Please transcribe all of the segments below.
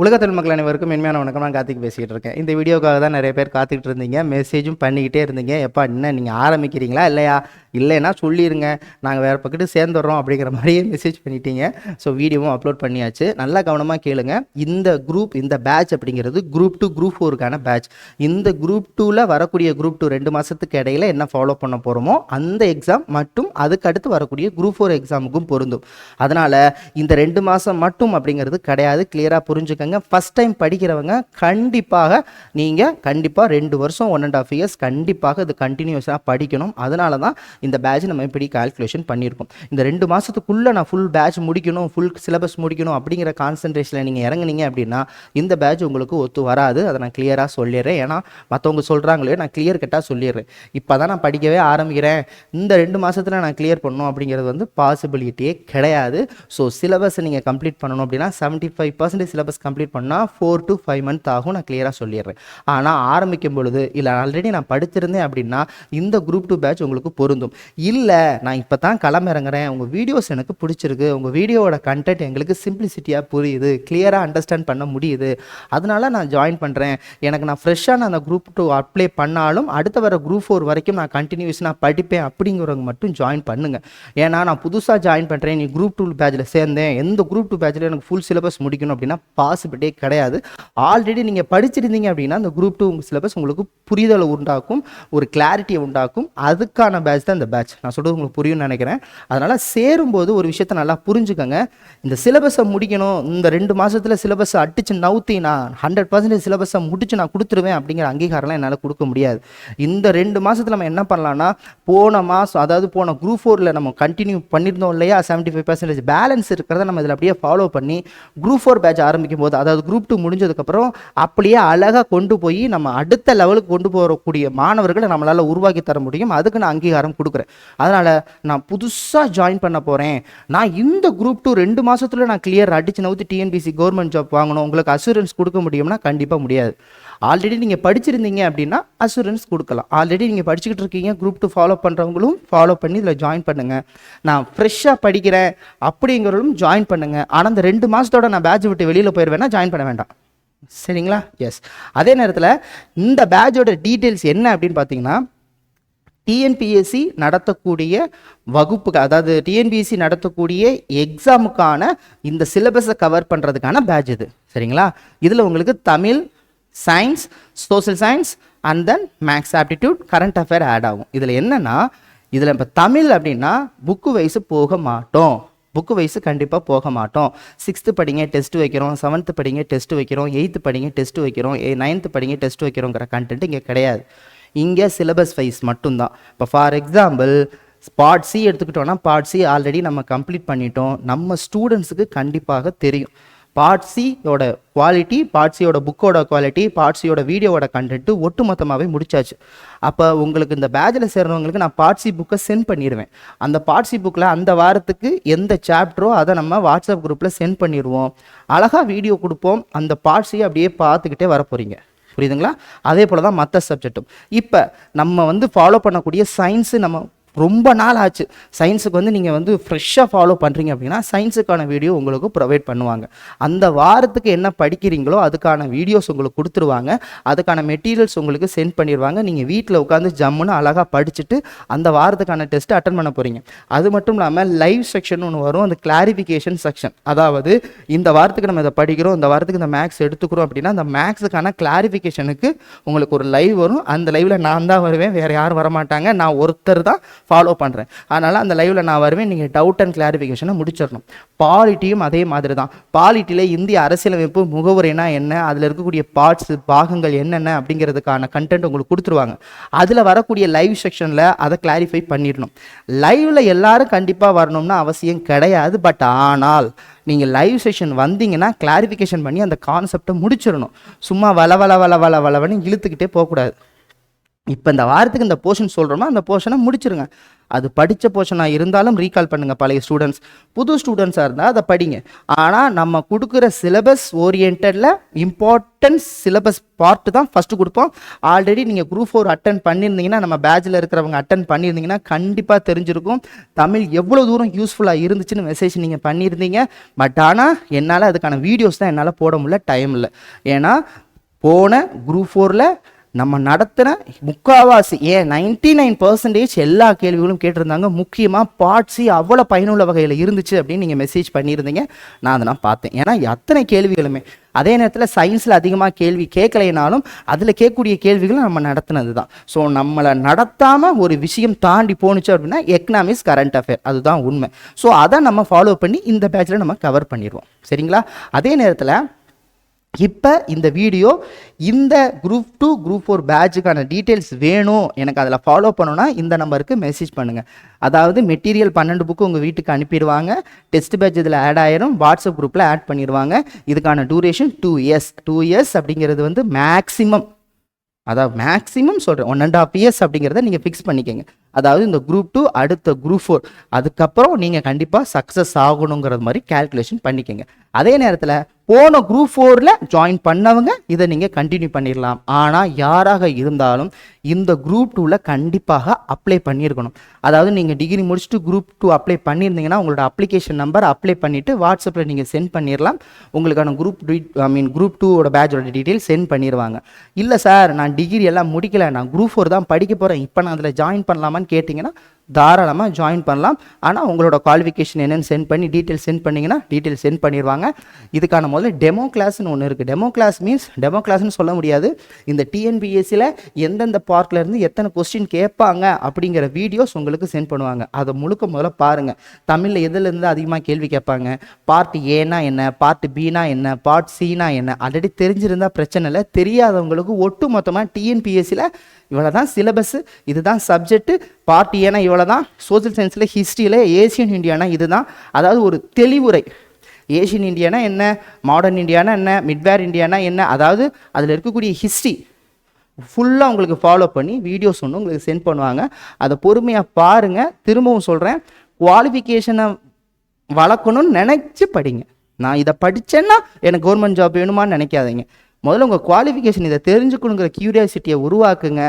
உலக தமிழ் மக்கள் அனைவருக்கும் மென்மையான வணக்கம். நான் கார்த்திக் பேசிக்கிட்டு இருக்கேன். இந்த வீடியோக்காக தான் நிறைய பேர் காத்துக்கிட்டு இருந்தீங்க, மெசேஜும் பண்ணிக்கிட்டே இருந்தீங்க. எப்பா என்ன நீங்கள் ஆரம்பிக்கிறீங்களா இல்லையா, இல்லைன்னா சொல்லிடுங்க, நாங்கள் வேறு பக்கத்து சேர்ந்துடுறோம் அப்படிங்கிற மாதிரியே மெசேஜ் பண்ணிட்டீங்க. ஸோ வீடியோவும் அப்லோட் பண்ணியாச்சு. நல்லா கவனமாக கேளுங்க. இந்த பேட்ச் அப்படிங்கிறது குரூப் 2 குரூப் 4க்கான பேட்ச். இந்த குரூப் 2ல் வரக்கூடிய குரூப் 2 2 மாதத்துக்கு இடையில் என்ன ஃபாலோ பண்ண போகிறோமோ அந்த எக்ஸாம் மற்றும் அதுக்கு அடுத்து வரக்கூடிய குரூப் 4 எக்ஸாமுக்கும் பொருந்தும். அதனால் இந்த 2 மாதம் மட்டும் அப்படிங்கிறது கிடையாது. கிளியராக புரிஞ்சுக்கங்க. ஃபஸ்ட் டைம் படிக்கிறவங்க கண்டிப்பாக 2 வருஷம் 1.5 இயர்ஸ் கண்டிப்பாக இது கண்டினியூஸாக படிக்கணும். அதனால தான் இந்த பேட்ச் நம்ம இப்படி கால்குலேஷன் பண்ணியிருக்கோம். இந்த 2 மாதத்துக்குள்ளே நான் ஃபுல் பேட்ச் முடிக்கணும், ஃபுல் சிலபஸ் முடிக்கணும் அப்படிங்கிற கான்சன்ட்ரேஷனில் நீங்கள் இறங்குனீங்க அப்படின்னா இந்த பேட்ச் உங்களுக்கு ஒத்து வராது. அதை நான் கிளியராக சொல்லிடுறேன். ஏன்னா மற்றவங்க சொல்கிறாங்களே, நான் கிளியர் கட்டாக சொல்லிடுறேன். இப்போ தான் நான் படிக்கவே ஆரம்பிக்கிறேன், இந்த 2 மாதத்தில் நான் கிளியர் பண்ணணும் அப்படிங்கிறது பாசிபிலிட்டியே கிடையாது. ஸோ சிலபஸ் நீங்கள் கம்ப்ளீட் பண்ணணும் அப்படின்னா 75% சிலபஸ் கம்ப்ளீட் பண்ணால் 4 to 5 months ஆகும். நான் கிளியராக சொல்லிடுறேன். ஆனால் ஆரம்பிக்கும் பொழுது இல்லை ஆல்ரெடி நான் படிச்சிருந்தேன் அப்படின்னா இந்த குரூப் 2 பேட்ச் உங்களுக்கு பொருந்தும். இல்லை நான் இப்போ தான் களமிறங்குறேன், உங்கள் வீடியோஸ் எனக்கு பிடிச்சிருக்கு, உங்கள் வீடியோவோட கண்டென்ட் எங்களுக்கு சிம்பிளிசிட்டியாக புரியுது, கிளியராக அண்டர்ஸ்டாண்ட் பண்ண முடியுது, அதனால நான் ஜாயின் பண்ணுறேன், எனக்கு நான் ஃப்ரெஷ்ஷாக அந்த குரூப் 2 அப்ளை பண்ணாலும் அடுத்த வர குரூப் 4 வரைக்கும் நான் கண்டினியூஸாக படிப்பேன் அப்படிங்கிறவங்க மட்டும் ஜாயின் பண்ணுங்கள். ஏன்னா நான் புதுசாக ஜாயின் பண்ணுறேன், நீ குரூப் 2 பேட்சில் சேர்ந்தேன், எந்த குரூப் 2 பேட்சில் எனக்கு ஃபுல் சிலபஸ் முடிக்கணும் அப்படின்னா பாசிபிலிட்டியே கிடையாது. ஆல்ரெடி நீங்கள் படிச்சிருந்தீங்க அப்படின்னா அந்த குரூப் 2 சிலபஸ் உங்களுக்கு புரிதலை உண்டாக்கும், ஒரு கிளாரிட்டியை உண்டாக்கும். அதுக்கான பேட்ச் தான் இந்த பேட்ச். நான் சொல்கிறது உங்களுக்கு புரியும்னு நினைக்கிறேன். அதனால் சேரும்போது ஒரு விஷயத்தை நல்லா புரிஞ்சுக்கோங்க. இந்த சிலபஸை முடிக்கணும், இந்த 2 மாதத்தில் சிலபஸை அடிச்சு நவுத்தி நான் 100% சிலபஸை முடிச்சு நான் கொடுத்துருவேன் அப்படிங்கிற அங்கீகாரம்லாம் என்னால் கொடுக்க முடியாது. இந்த 2 மாதத்தில் நம்ம என்ன பண்ணலாம்னா, போன மாதம் அதாவது போன குரூப் 4ல் நம்ம கண்டினியூ பண்ணியிருந்தோம் இல்லையா, 75% பேலன்ஸ் இருக்கிறத நம்ம இதில் அப்படியே ஃபாலோ பண்ணி குரூப் 4 பேட்ச் ஆரம்பிக்கும் போது, அதாவது குரூப் 2 முடிஞ்சதுக்கப்புறம் அப்படியே அழகாக கொண்டு போய் நம்ம அடுத்த லெவலுக்கு கொண்டு போகக்கூடிய மாணவர்களை நம்மளால் உருவாக்கி தர முடியும். அதுக்கு நான் அங்கீகாரம் கொடுக்குறேன். அதனால் நான் புதுசாக ஜாயின் பண்ண போகிறேன், நான் இந்த குரூப் 2 2 மாதத்தில் நான் கிளியர் அடிச்சு நவுத்தி டிஎன்பிசி கவர்மெண்ட் ஜாப் வாங்கணும், உங்களுக்கு அசூரன்ஸ் கொடுக்க முடியும்னா கண்டிப்பாக முடியாது. ஆல்ரெடி நீங்கள் படிச்சிருந்தீங்க அப்படின்னா அசூரன்ஸ் கொடுக்கலாம். ஆல்ரெடி நீங்கள் படிச்சுக்கிட்டு இருக்கீங்க, குரூப் 2 ஃபாலோ பண்ணுறவங்களும் ஃபாலோ பண்ணி இதில் ஜாயின் பண்ணுங்கள். நான் ஃப்ரெஷ்ஷாக படிக்கிறேன் அப்படிங்கிறவங்களும் ஜாயின் பண்ணுங்கள். ஆனால் இந்த 2 மாதத்தோட நான் பேட்ச் விட்டு வெளியில் போயிடுவேன்னா ஜாயின் பண்ண வேண்டாம். சரிங்களா? எஸ். அதே நேரத்தில் இந்த பேட்சோட டீட்டெயில்ஸ் என்ன அப்படின்னு பார்த்தீங்கன்னா, டிஎன்பிஎஸ்சி நடத்தக்கூடிய வகுப்புக்கு, அதாவது டிஎன்பிஎஸ்சி நடத்தக்கூடிய எக்ஸாமுக்கான இந்த சிலபஸை கவர் பண்ணுறதுக்கான பேட்ச் இது. சரிங்களா? இதில் உங்களுக்கு Tamil, science, social science and then maths, aptitude, current affair add ஆகும். இதில் என்னென்னா, இதில் இப்போ தமிழ் அப்படின்னா புக்கு வைஸு போக மாட்டோம், புக்கு வைஸு கண்டிப்பாக போக மாட்டோம். 6th படிங்க டெஸ்ட் வைக்கிறோம், 7th படிங்க டெஸ்ட் வைக்கிறோம், 8th படிங்க டெஸ்ட் வைக்கிறோம், 9th படிங்க டெஸ்ட் வைக்கிறோங்கிற கண்டென்ட் இங்கே கிடையாது. இங்கே சிலபஸ் வைஸ் மட்டும்தான். இப்போ ஃபார் எக்ஸாம்பிள் பார்ட் சி எடுத்துக்கிட்டோன்னா, பார்ட் சி ஆல்ரெடி நம்ம கம்ப்ளீட் பண்ணிட்டோம். நம்ம ஸ்டூடெண்ட்ஸுக்கு கண்டிப்பாக தெரியும் பார்ட் சியோட குவாலிட்டி, பார்ட் சியோட புக்கோட குவாலிட்டி, பார்ட் சியோட வீடியோவோட கண்டென்ட்டு ஒட்டு மொத்தமாகவே முடிச்சாச்சு. அப்போ உங்களுக்கு இந்த பேட்சில் சேர்றவங்களுக்கு நான் பார்ட் சி புக்கை சென்ட் பண்ணிடுவேன். அந்த பார்ட் சி புக்கில் அந்த வாரத்துக்கு எந்த சாப்டரோ அதை நம்ம வாட்ஸ்அப் குரூப்பில் சென்ட் பண்ணிடுவோம். அழகாக வீடியோ கொடுப்போம். அந்த பார்ட் சியை அப்படியே பார்த்துக்கிட்டே வர போகிறீங்க. புரியுதுங்களா? அதே போல் தான் மற்ற சப்ஜெக்டும். இப்போ நம்ம ஃபாலோ பண்ணக்கூடிய சயின்ஸு நம்ம ரொம்ப நாள் ஆச்சு. சயின்ஸுக்கு நீங்கள் ஃப்ரெஷ்ஷாக ஃபாலோ பண்ணுறீங்க அப்படின்னா சயின்ஸுக்கான வீடியோ உங்களுக்கு ப்ரொவைட் பண்ணுவாங்க. அந்த வாரத்துக்கு என்ன படிக்கிறீங்களோ அதுக்கான வீடியோஸ் உங்களுக்கு கொடுத்துருவாங்க, அதுக்கான மெட்டீரியல்ஸ் உங்களுக்கு சென்ட் பண்ணிடுவாங்க. நீங்கள் வீட்டில் உட்காந்து ஜம்முன்னு அழகாக படிச்சுட்டு அந்த வாரத்துக்கான டெஸ்ட்டு அட்டன் பண்ண போகிறீங்க. அது மட்டும் இல்லாமல் லைவ் செக்ஷன் ஒன்று வரும், அந்த கிளாரிஃபிகேஷன் செக்ஷன். அதாவது இந்த வாரத்துக்கு நம்ம இதை படிக்கிறோம், இந்த வாரத்துக்கு இந்த மேக்ஸ் எடுத்துக்கிறோம் அப்படின்னா அந்த மேக்ஸுக்கான கிளாரிஃபிகேஷனுக்கு உங்களுக்கு ஒரு லைவ் வரும். அந்த லைவில் நான் தான் வருவேன், வேறு யாரும் வரமாட்டாங்க, நான் ஒருத்தர் தான் ஃபாலோ பண்ணுறேன். அதனால் அந்த லைவில் நான் வருவேன். நீங்கள் டவுட் அண்ட் கிளாரிஃபிகேஷனை முடிச்சிடணும். பாலிட்டியும் அதே மாதிரி தான். பாலிட்டியில் இந்திய அரசியலமைப்பு முகவுரைனா என்ன, அதில் இருக்கக்கூடிய பார்ட்ஸ் பாகங்கள் என்னென்ன அப்படிங்கிறதுக்கான கண்டென்ட் உங்களுக்கு கொடுத்துருவாங்க. அதில் வரக்கூடிய லைவ் செக்ஷனில் அதை கிளாரிஃபை பண்ணிடணும். லைவில் எல்லாரும் கண்டிப்பாக வரணும்னா அவசியம் கிடையாது. பட் ஆனால் நீங்கள் லைவ் செஷன் வந்தீங்கன்னா கிளாரிஃபிகேஷன் பண்ணி அந்த கான்செப்டை முடிச்சிடணும். சும்மா வளவளன்னு இழுத்துக்கிட்டே போகக்கூடாது. இப்போ இந்த வாரத்துக்கு இந்த போர்ஷன் சொல்கிறோம்னா அந்த போர்ஷனை முடிச்சிருங்க. அது படித்த போர்ஷனாக இருந்தாலும் ரீகால் பண்ணுங்கள். பழைய ஸ்டூடெண்ட்ஸ், புது ஸ்டூடெண்ட்ஸாக இருந்தால் அதை படிங்க. ஆனால் நம்ம கொடுக்குற சிலபஸ் ஓரியன்டில் இம்பார்ட்டன்ஸ் சிலபஸ் பார்ட்டு தான் ஃபஸ்ட்டு கொடுப்போம். ஆல்ரெடி நீங்கள் குரூப் 4 அட்டன் பண்ணியிருந்தீங்கன்னா, நம்ம பேட்சில் இருக்கிறவங்க அட்டன் பண்ணியிருந்தீங்கன்னா கண்டிப்பாக தெரிஞ்சிருக்கும் தமிழ் எவ்வளோ தூரம் யூஸ்ஃபுல்லாக இருந்துச்சுன்னு மெசேஜ் நீங்கள் பண்ணியிருந்தீங்க. பட் ஆனால் என்னால் அதுக்கான வீடியோஸ் தான் என்னால் போட முடியல, டைம் இல்லை. ஏன்னா போன குரூப் 4ல் நம்ம நடத்தின முக்கால்வாசி 99% எல்லா கேள்விகளும் கேட்டிருந்தாங்க. முக்கியமாக பார்ட் சி அவ்வளோ பயனுள்ள வகையில் இருந்துச்சு அப்படின்னு நீங்கள் மெசேஜ் பண்ணியிருந்தீங்க. நான் அதை நான் பார்த்தேன். ஏன்னா அத்தனை கேள்விகளுமே அதே நேரத்தில் சயின்ஸில் அதிகமாக கேள்வி கேட்கலைனாலும் அதில் கேட்கக்கூடிய கேள்விகளும் நம்ம நடத்தினது தான். ஸோ நம்மளை நடத்தாமல் ஒரு விஷயம் தாண்டி போணுச்சு அப்படின்னா எக்கனாமிக்ஸ், கரண்ட் அஃபேர், அதுதான் உண்மை. ஸோ அதை நம்ம ஃபாலோ பண்ணி இந்த பேட்சில் நம்ம கவர் பண்ணிடுவோம். சரிங்களா? அதே நேரத்தில் இப்போ இந்த வீடியோ இந்த குரூப் 2 குரூப் 4 பேட்சுக்கான டீட்டெயில்ஸ் வேணும், எனக்கு அதில் ஃபாலோ பண்ணணும்னா இந்த நம்பருக்கு மெசேஜ் பண்ணுங்கள். அதாவது மெட்டீரியல் 12 புக்கு உங்கள் வீட்டுக்கு அனுப்பிடுவாங்க. டெஸ்ட் பேட்ச் இதில் ஆட் ஆயிரும், வாட்ஸ்அப் குரூப்பில் ஆட் பண்ணிடுவாங்க. இதுக்கான டூரேஷன் 2 இயர்ஸ். 2 இயர்ஸ் அப்படிங்கிறது வந்து மேக்ஸிமம், அதாவது மேக்ஸிமம் சொல்கிறேன் 1.5 இயர்ஸ் அப்படிங்கிறத நீங்கள் ஃபிக்ஸ் பண்ணிக்கோங்க. அதாவது இந்த குரூப் 2 அடுத்த குரூப் 4 அதுக்கப்புறம் நீங்கள் கண்டிப்பாக சக்ஸஸ் ஆகணுங்கிறது மாதிரி கேல்குலேஷன் பண்ணிக்கோங்க. அதே நேரத்தில் போன குரூப் 4ல் ஜாயின் பண்ணவங்க இதை நீங்கள் கண்டினியூ பண்ணிடலாம். ஆனால் யாராக இருந்தாலும் இந்த குரூப் 2ல் கண்டிப்பாக அப்ளை பண்ணியிருக்கணும். அதாவது நீங்கள் டிகிரி முடிச்சுட்டு குரூப் 2 அப்ளை பண்ணியிருந்தீங்கன்னா உங்களோட அப்ளிகேஷன் நம்பர் அப்ளை பண்ணிவிட்டு வாட்ஸ்அப்பில் நீங்கள் சென்ட் பண்ணிடலாம். உங்களுக்கான குரூப் 2ஓட பேட்சோட டீட்டெயில் சென்ட் பண்ணிடுவாங்க. இல்லை சார், நான் டிகிரி எல்லாம் முடிக்கலை, நான் குரூப் 4 தான் படிக்க போகிறேன், இப்போ நான் அதில் ஜாயின் பண்ணலாமான்னு கேட்டிங்கன்னா தாராளமாக ஜாயின் பண்ணலாம். ஆனால் உங்களோட குவாலிஃபிகேஷன் என்னென்னு சென்ட் பண்ணி டீட்டெயில் சென்ட் பண்ணிங்கன்னா டீட்டெயில் சென்ட் பண்ணிடுவாங்க. இதுக்கான முதல்ல டெமோ கிளாஸ்னு ஒன்று இருக்குது. டெமோ கிளாஸ் மீன்ஸ் டெமோ கிளாஸ்னு சொல்ல முடியாது. இந்த டிஎன்பிஎஸ்சியில் எந்தெந்த பார்ட்லேருந்து எத்தனை கொஸ்டின் கேட்பாங்க அப்படிங்கிற வீடியோஸ் உங்களுக்கு சென்ட் பண்ணுவாங்க. அதை முழுக்க முதல்ல பாருங்கள். தமிழில் எதுலேருந்து அதிகமாக கேள்வி கேட்பாங்க, பார்ட் ஏனா என்ன, பார்ட் பினா என்ன, பார்ட் சினா என்ன, ஆல்ரெடி தெரிஞ்சிருந்தால் பிரச்சனை இல்லை. தெரியாதவங்களுக்கு ஒட்டு மொத்தமாக டிஎன்பிஎஸ்சியில் இவ்வளோ தான் சிலபஸ்ஸு, இதுதான் சப்ஜெக்ட்டு, பார்ட் ஏன்னா இவ்வளோ தான், சோசியல் சயின்ஸில் ஹிஸ்ட்ரியில் ஏசியன் இந்தியானா இதுதான். அதாவது ஒரு தெளிவுரை, ஏசியன் இந்தியானா என்ன, மாடர்ன் இந்தியானா என்ன, மிட்வேர் இந்தியானா என்ன, அதாவது அதில் இருக்கக்கூடிய ஹிஸ்ட்ரி ஃபுல்லாக உங்களுக்கு ஃபாலோ பண்ணி வீடியோஸ் ஒன்று உங்களுக்கு சென்ட் பண்ணுவாங்க. அதை பொறுமையாக பாருங்கள். திரும்பவும் சொல்கிறேன், குவாலிஃபிகேஷனை வளர்க்கணும்னு நினச்சி படிங்க. நான் இதை படித்தேன்னா எனக்கு கவர்மெண்ட் ஜாப் வேணுமான்னு நினைக்காதீங்க. முதல்ல உங்கள் குவாலிஃபிகேஷன் இதை தெரிஞ்சுக்கணுங்கிற க்யூரியாசிட்டியை உருவாக்குங்க.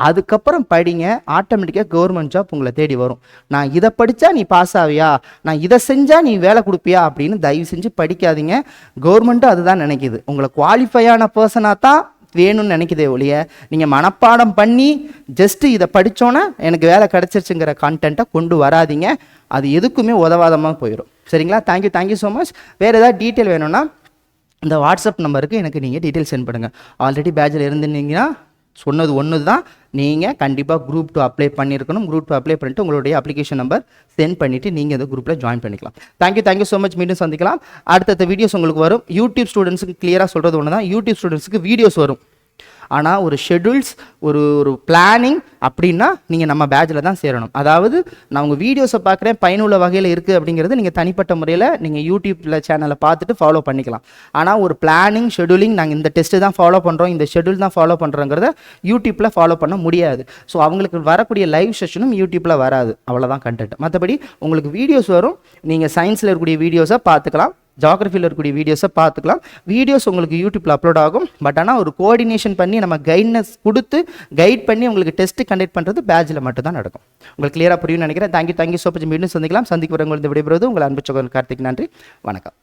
அதுக்கப்புறம் படிங்க. ஆட்டோமேட்டிக்காக கவர்மெண்ட் ஜாப் உங்களை தேடி வரும். நான் இதை படித்தா நீ பாஸ் ஆவியா, நான் இதை செஞ்சால் நீ வேலை கொடுப்பியா அப்படின்னு தயவு செஞ்சு படிக்காதீங்க. கவர்மெண்ட்டும் அதுதான் நினைக்கிது, உங்களை குவாலிஃபையான பர்சனாக தான் வேணும்னு நினைக்கிதே ஒழிய நீங்கள் மனப்பாடம் பண்ணி ஜஸ்ட்டு இதை படித்தோன்னா எனக்கு வேலை கிடச்சிருச்சுங்கிற கான்டென்ட்டை கொண்டு வராதிங்க. அது எதுக்குமே உதவாதமாக போயிடும். சரிங்களா? Thank you so much. வேறு ஏதாவது டீட்டெயில் வேணும்னா இந்த வாட்ஸ்அப் நம்பருக்கு எனக்கு நீங்கள் டீட்டெயில் சென்ட் பண்ணுங்கள். ஆல்ரெடி பேட்சில் இருந்துருந்தீங்கன்னா சொன்னது ஒன்று தான், நீங்கள் கண்டிப்பாக குரூப் 2 அப்ளை பண்ணியிருக்கணும். குரூப் 2 அப்ளை பண்ணிட்டு உங்களுடைய அப்ளிகேஷன் நம்பர் சென்ட் பண்ணிவிட்டு நீங்கள் இந்த குரூப்பில் ஜாயின் பண்ணிக்கலாம். Thank you so much. மீண்டும் சந்திக்கலாம். அடுத்தடுத்த வீடியோஸ் உங்களுக்கு வரும். யூடியூப் ஸ்டூடெண்ட்ஸுக்கு கிளியராக சொல்கிறது ஒன்று தான், யூடியூப் ஸ்டூடெண்ட்ஸுக்கு வீடியோஸ் வரும். ஆனால் ஒரு ஷெட்யூல்ஸ், ஒரு பிளானிங் அப்படின்னா நீங்கள் நம்ம பேட்சில் தான் சேரணும். அதாவது நான் உங்கள் வீடியோஸை பார்க்குறேன், பயனுள்ள வகையில் இருக்குது அப்படிங்கிறது நீங்கள் தனிப்பட்ட முறையில் நீங்கள் யூடியூப்பில் சேனலை பார்த்துட்டு ஃபாலோ பண்ணிக்கலாம். ஆனால் ஒரு பிளானிங், ஷெட்யூலிங், நாங்கள் இந்த டெஸ்ட்டு தான் ஃபாலோ பண்ணுறோம், இந்த ஷெட்யூல் தான் ஃபாலோ பண்ணுறோங்கிறத யூடியூப்பில் ஃபாலோ பண்ண முடியாது. ஸோ அவங்களுக்கு வரக்கூடிய லைவ் செஷனும் யூடியூப்பில் வராது. அவ்வளோதான் கண்டென்ட். மற்றபடி உங்களுக்கு வீடியோஸ் வரும். நீங்கள் சயின்ஸில் இருக்கக்கூடிய வீடியோஸை பார்த்துக்கலாம், ஜியாகிரஃபியில் இருக்கக்கூடிய வீடியோஸை பார்த்துக்கலாம். வீடியோஸ் உங்களுக்கு யூடியூப்பில் அப்லோட் ஆகும். பட் ஆனால் ஒரு கோஆர்டினேஷன் பண்ணி நம்ம கைட்னஸ் கொடுத்து கைட் பண்ணி உங்களுக்கு டெஸ்ட் கண்டக்ட் பண்ணுறது பேட்சில் மட்டும் தான் நடக்கும். உங்களுக்கு கிளியராக புரியும்னு நினைக்கிறேன். Thank you so much. மீண்டும் சந்திக்கலாம். சந்திக்க வரவங்களுக்கு விடைபெறுவது உங்கள் அன்பு சகோதரன் கார்த்திக். நன்றி, வணக்கம்.